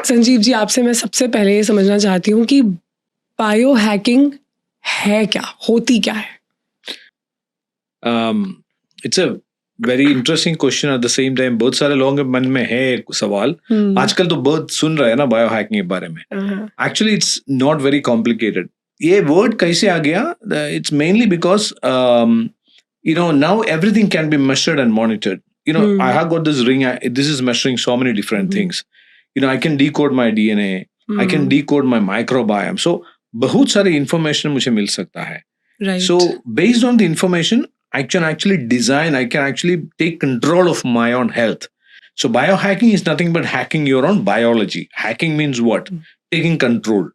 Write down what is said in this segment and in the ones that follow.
संजीव जी, आपसे मैं सबसे पहले ये समझना चाहती हूँ कि बायो हैकिंग है क्या, होती क्या है? It's a very interesting question at the same time. बहुत सारे लोगों के मन में है एक सवाल। आजकल तो बहुत सुन रहे हैं ना बायो हैकिंग के बारे में। Actually it's not very complicated. ये वर्ड कैसे आ गया? It's mainly because now everything can be measured and monitored. I have got this ring. This is measuring so many different things. I can decode my DNA. I can decode my microbiome. So बहुत सारी information मुझे मिल सकता है. Right. So based on the information, I can actually design. I can actually take control of my own health. So biohacking is nothing but hacking your own biology. Hacking means what? Taking control.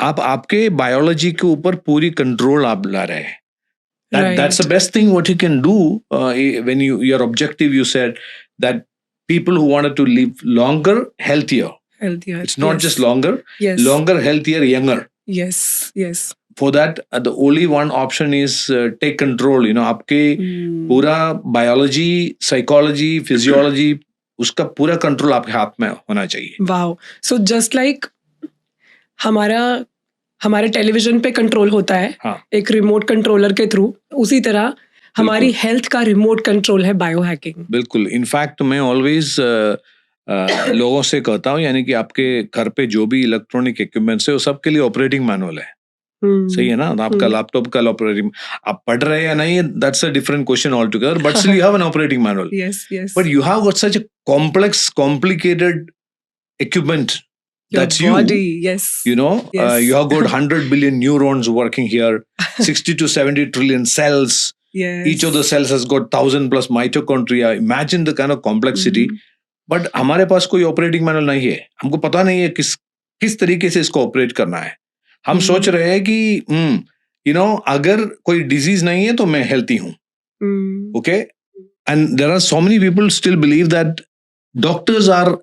आप आपके biology के ऊपर पूरी control आप ला रहे हैं. That's the best thing what you can do when your objective, you said that people who wanted to live longer, healthier. It's not just longer, longer, healthier, younger. Yes. For that, the only one option is take control. आपके पूरा biology, psychology, physiology, उसका पूरा control आपके हाथ में होना चाहिए. Wow. So just like हमारे टेलीविजन पे कंट्रोल होता है, हाँ. एक रिमोट कंट्रोलर के थ्रू, उसी तरह हमारी हेल्थ का रिमोट कंट्रोल है बायो हैकिंग. बिल्कुल. इनफैक्ट मैं ऑलवेज लोगों से कहता हूँ, यानी कि आपके घर पे जो भी इलेक्ट्रॉनिक इक्विपमेंट्स है वो सबके लिए ऑपरेटिंग मैनुअल है. सही है ना? आपका लैपटॉप का ऑपरेटिंग, आप पढ़ रहे हैं या नहीं, that's a different question all together, but still you have an operating manual. But you have got such a complex, complicated equipment. That's your body, yes. You have got 100 billion neurons working here, 60 to 70 trillion cells. Yes. Each of the cells has got 1,000 plus mitochondria. Imagine the kind of complexity. But हमारे पास कोई operating manual नहीं है. हमको पता नहीं है किस तरीके से इसको ऑपरेट करना है. हम सोच रहे हैं कि अगर कोई डिजीज नहीं है तो मैं हेल्थी हूँ. Okay? And there are so many people still believe that doctors are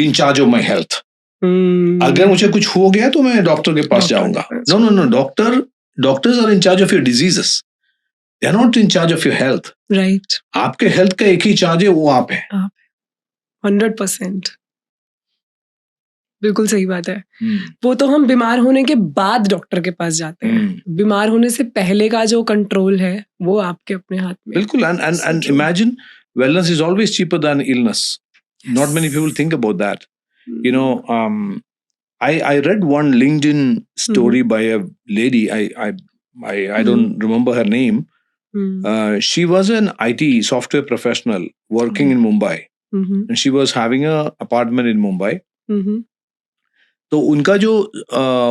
in charge of my health. अगर मुझे कुछ हो गया तो मैं डॉक्टर के पास जाऊंगा. No. Doctors are in charge of your diseases. They are not in charge of your health. Right. आपके हेल्थ का एक ही चार्ज है, वो आप है. 100%. बिल्कुल सही बात है. वो तो हम बीमार होने के बाद डॉक्टर के पास जाते हैं. बीमार होने से पहले का जो कंट्रोल है वो आपके अपने हाथ में. बिल्कुल. And imagine wellness is always cheaper than illness. Yes. Not many people think about that. I read one LinkedIn story by a lady. I don't remember her name. She was an IT software professional working in Mumbai. And she was having an apartment in Mumbai. तो उनका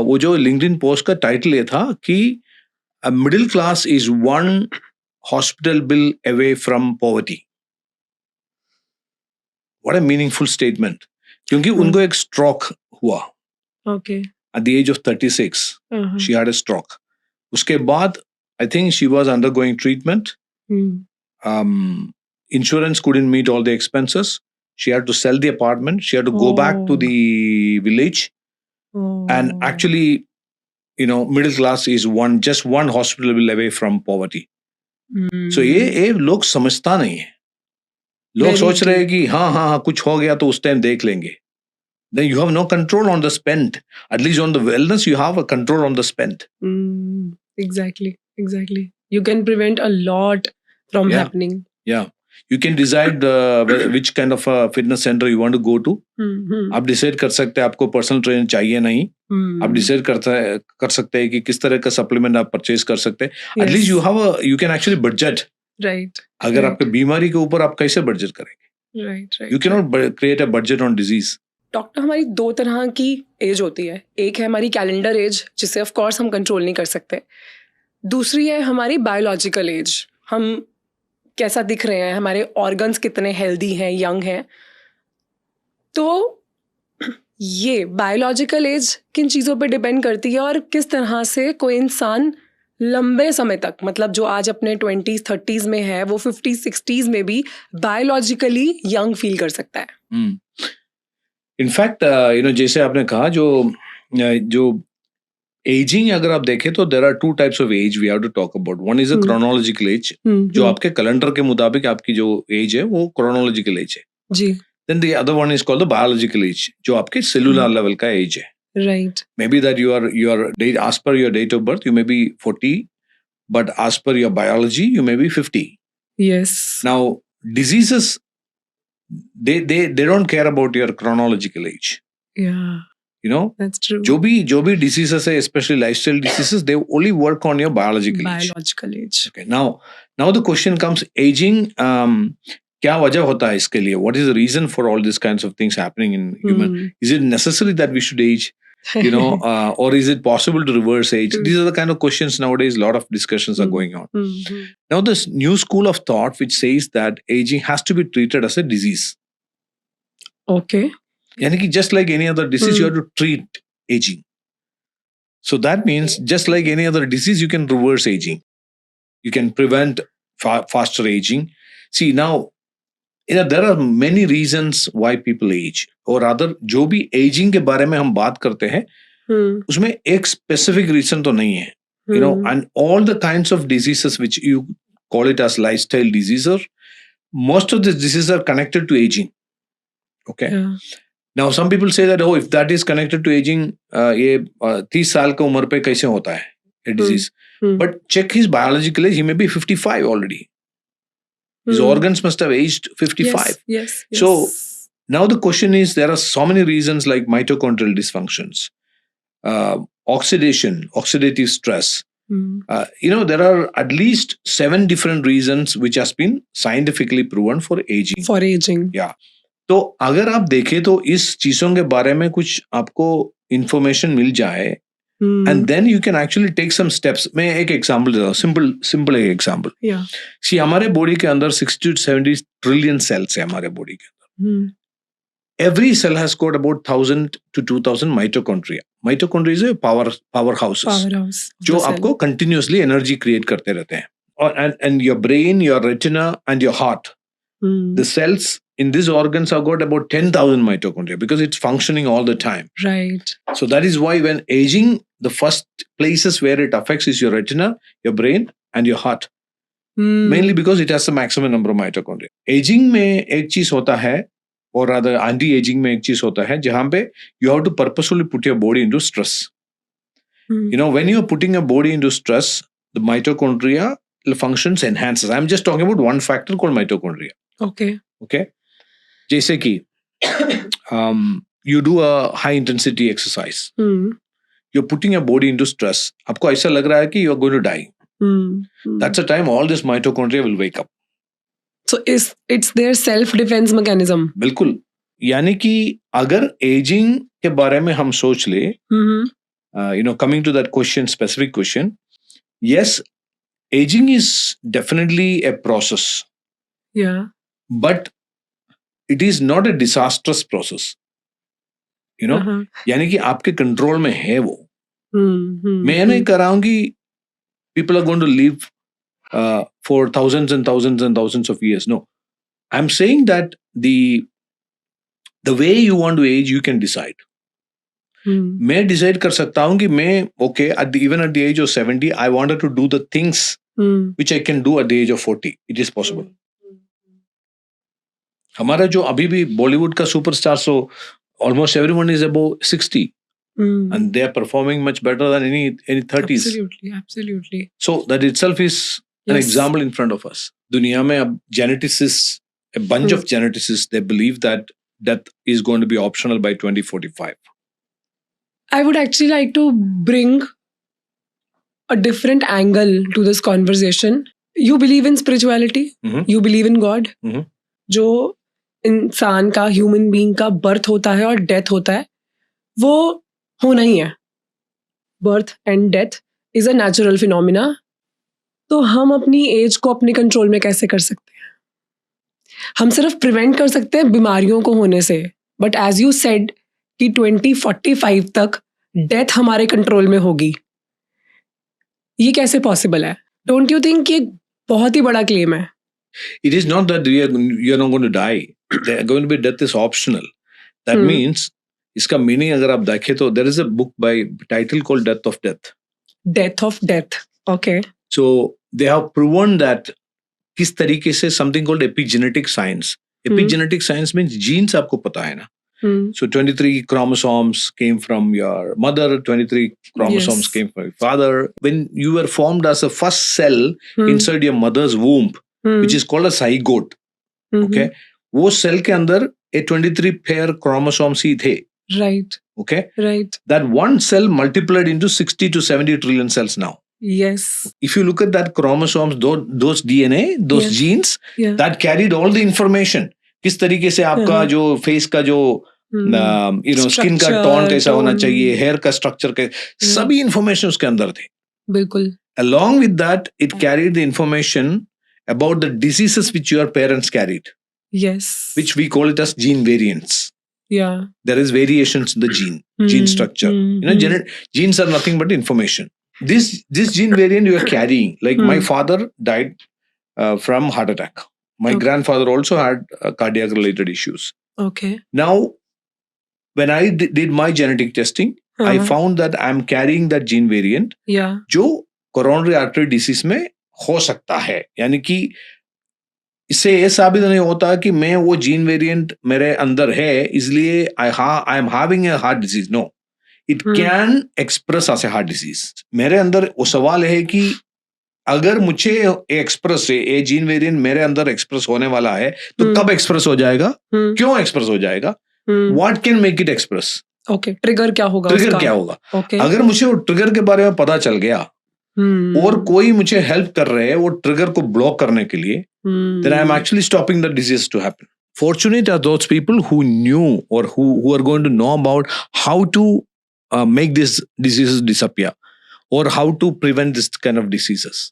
वो जो LinkedIn post का title ये था कि middle class is one hospital bill away from poverty. What a meaningful statement. क्योंकि उनको एक स्ट्रोक हुआ. Okay. At the age of 36, she had a stroke. उसके बाद, I think she was undergoing treatment. Insurance couldn't meet all the expenses. She had to sell the apartment. She had to go back to the village. And actually, middle class is just one hospital bill away from poverty. So ये लोग समझता नहीं है. लोग सोच रहे हैं कि हाँ कुछ हो गया तो उस टाइम देख लेंगे. Then you have no control on the spend. At least on the wellness, you have a control on the spend. Exactly. You can prevent a lot from happening. Yeah. You can decide which kind of a fitness center you want to go to. आप decide कर सकते हैं आपको personal trainer चाहिए नहीं. आप decide कर सकते हैं कि किस तरह का सप्लीमेंट आप परचेज कर सकते हैं. At least you can actually budget. Right. अगर आपके बीमारी के ऊपर आप कैसे बजट करेंगे? Right. You cannot create a budget on disease. Doctor, हमारी 2 तरह की एज होती है. एक है हमारी कैलेंडर एज, जिसे ऑफ कोर्स हम कंट्रोल नहीं कर सकते. दूसरी है हमारी बायोलॉजिकल एज. हम कैसा दिख रहे हैं, हमारे ऑर्गन्स कितने हेल्दी हैं, यंग हैं. तो ये बायोलॉजिकल एज किन चीज़ों पे डिपेंड करती है और किस तरह से कोई इंसान लंबे समय तक, मतलब जो आज अपने 20s 30s में है, वो 50s 60s में भी बायोलॉजिकली यंग फील कर सकता है. इनफैक्ट जैसे आपने कहा जो एजिंग अगर आप देखें तो there are 2 types of age we have to talk about. One is a chronological age, जो आपके कैलेंडर के मुताबिक आपकी जो एज है वो क्रोनोलॉजिकल एज है. जी. Then the other one is called the biological age, जो आपके cellular level का age है. Right. Maybe that your date, as per your date of birth, you may be 40, but as per your biology, you may be 50. Yes. Now, diseases, they don't care about your chronological age. Yeah, You know, that's true. जो भी diseases है, especially lifestyle diseases, they only work on your biological age. Biological age. Okay. Now the question comes, aging. क्या वजह होता है इसके लिए? What is the reason for all these kinds of things happening in human? Is it necessary that we should age? You know, or is it possible to reverse age? These are the kind of questions nowadays. A lot of discussions are going on. Now, this new school of thought which says that aging has to be treated as a disease. Okay. यानी कि just like any other disease, you have to treat aging. So that means just like any other disease, you can reverse aging. You can prevent faster aging. See, now, there are many reasons why people age. और rather, जो भी aging के बारे में हम बात करते हैं, उसमें एक specific reason तो नहीं है. You know, and all the kinds of diseases which you call it as lifestyle diseases, most of these diseases are connected to aging. Okay. Yeah. Now, some people say that, if that is connected to aging, ये 30 साल की उम्र पे कैसे होता है, a disease. But check his biological age, he may be 55 already. His organs must have aged 55. Yes. So, now the question is, there are so many reasons like mitochondrial dysfunctions, oxidative stress. You know, there are at least 7 different reasons which has been scientifically proven for aging. For aging. Yeah. तो अगर आप देखें तो इस चीजों के बारे में कुछ आपको इंफॉर्मेशन मिल जाए, and then you can actually take some steps. मैं एक एग्जांपल देता हूँ, सिंपल एक एग्जांपल. सी, हमारे बॉडी के अंदर 60 to 70 ट्रिलियन सेल्स है हमारे बॉडी के अंदर. Every cell has got about 1000 to 2000 mitochondria. Mitochondria is power houses जो आपको कंटिन्यूअसली एनर्जी क्रिएट करते रहते हैं. और and your brain, your retina and your heart, the cells in these organs have got about 10,000 mitochondria because it's functioning all the time. Right. So that is why when aging, the first places where it affects is your retina, your brain, and your heart. Mainly because it has the maximum number of mitochondria. Aging में एक चीज होता है, or rather anti-aging में एक चीज होता है, जहाँ पे you have to purposefully put your body into stress. You know, when you are putting your body into stress, the mitochondria functions enhances. I'm just talking about one factor called mitochondria. Okay. जैसे कि you do a high intensity exercise. You're putting your body into stress. आपको ऐसा लग रहा है कि you're going to die. That's the time all this mitochondria will wake up. So it's their self defense mechanism. बिल्कुल. यानी कि अगर aging के बारे में हम सोच ले, you know, coming to that question, specific question, yes, aging is definitely a process. Yeah. But it is not a disastrous process. You know, यानी कि आपके कंट्रोल में है वो. मैं नहीं कर रहा हूँ कि people are going to live for thousands and thousands and thousands of years. No, I'm saying that the way you want to age, you can decide. मैं decide कर सकता हूँ कि मैं even at the age of 70, I wanted to do the things which I can do at the age of 40. It is possible. हमारा जो अभी भी बॉलीवुड का superstar, so almost everyone is above 60, and they are performing much better than any 30s. Absolutely. So that itself is an example in front of us. दुनिया में अब geneticists, a bunch of geneticists, they believe that death is going to be optional by 2045. I would actually like to bring a different angle to this conversation. You believe in spirituality? You believe in God? जो इंसान का, human being का birth होता है और death होता है, वो होना ही है. Birth and death is a natural phenomena. तो हम अपनी एज को अपने कंट्रोल में कैसे कर सकते हैं? हम सिर्फ प्रिवेंट कर सकते हैं बीमारियों को होने से, बट एज यू सेड कि 2045 तक डेथ हमारे कंट्रोल में होगी. ये कैसे पॉसिबल है? डोंट यू थिंक ये बहुत ही बड़ा क्लेम है? It is not that you're not going to die. There are going to be death is optional. That means, इसका meaning अगर आप देखें तो there is a book by title called Death of Death. Death of Death. Okay. So they have proven that किस तरीके से something called epigenetic science. Epigenetic science means genes आपको पता है ना. So 23 chromosomes came from your mother, 23 chromosomes Yes. came from your father. When you were formed as a first cell inside your mother's womb, which is called a zygote, okay? वो cell के अंदर ये 23 pair chromosomes ही थे. Right. Okay? Right. That one cell multiplied into 60 to 70 trillion cells now. Yes. If you look at that chromosomes, those DNA, those Yes. genes, Yeah. that carried all the information. किस तरीके से आपका जो face का जो skin का tone कैसा होना चाहिए, हेयर का स्ट्रक्चर कैसा, सभी इंफॉर्मेशन उसके अंदर थे. बिल्कुल. Along with that, it carried the information about the diseases which your parents carried, Yes. which we call it as gene variants. Yeah. There is variations in the gene structure. Genes are nothing but information. This gene variant you are carrying, like my father died from heart attack. My grandfather also had cardiac related issues. Okay. Now, when I did my genetic testing, I found that I'm carrying that gene variant. Yeah. जो coronary artery disease में हो सकता है. यानी कि इससे ये साबित नहीं होता कि मैं वो जीन वेरिएंट मेरे अंदर है इसलिए I am having a heart disease. No, it can express as a heart disease. मेरे अंदर वो सवाल है कि अगर मुझे एक्सप्रेस है ये जीन वेरिएंट मेरे अंदर एक्सप्रेस होने वाला है तो कब एक्सप्रेस हो जाएगा, क्यों एक्सप्रेस हो जाएगा, what can make it express. Okay, trigger क्या होगा, ट्रिगर क्या होगा. Okay. अगर मुझे वो ट्रिगर के बारे में पता चल गया और कोई मुझे हेल्प कर रहे हैं वो ट्रिगर को ब्लॉक करने के लिए, then I am actually stopping the disease to happen. Fortunate are those people who knew or who are going to know about how to make these diseases disappear or how to prevent this kind of diseases.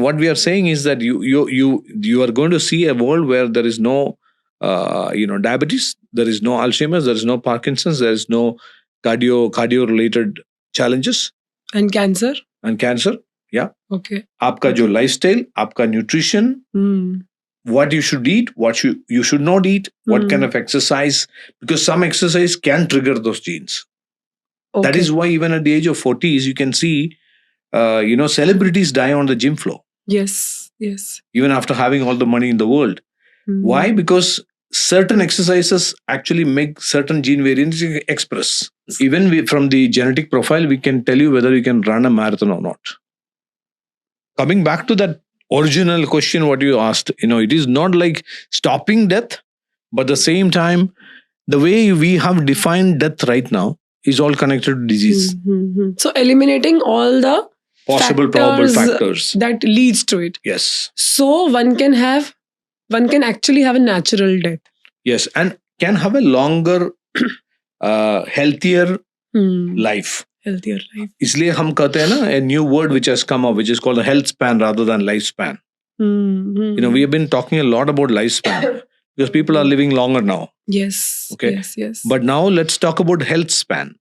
What we are saying is that you are going to see a world where there is no diabetes, there is no Alzheimer's, there is no Parkinson's, there is no cardio related challenges and cancer. Yeah. Okay. आपका जो lifestyle, आपका nutrition, what you should eat, what you should not eat, what kind of exercise, because some exercise can trigger those genes. Okay. That is why even at the age of 40s, you can see, celebrities die on the gym floor. Yes. Even after having all the money in the world. Why? Because certain exercises actually make certain gene variants express. Even from the genetic profile, we can tell you whether you can run a marathon or not. Coming back to that original question, what you asked, it is not like stopping death, but at the same time, the way we have defined death right now is all connected to disease. So eliminating all the Possible probable factors that leads to it. Yes. So one can actually have a natural death. Yes, and can have a longer, healthier life. Healthier life. इसलिए हम कहते हैं ना, a new word which has come up, which is called the health span rather than lifespan. We have been talking a lot about lifespan because people are living longer now. Yes. Okay. Yes. But now let's talk about health span.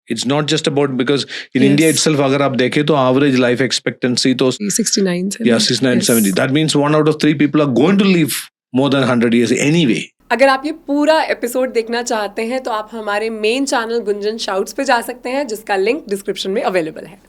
It's not just about, because in India itself, अगर आप देखें तो average life expectancy तो 69, 70. Yeah, 69, 70. That means 1 out of 3 people are going to live more than 100 years anyway. अगर आप ये पूरा episode देखना चाहते हैं तो आप हमारे मेन चैनल गुंजन शाउट्स पे जा सकते हैं, जिसका लिंक डिस्क्रिप्शन में अवेलेबल है.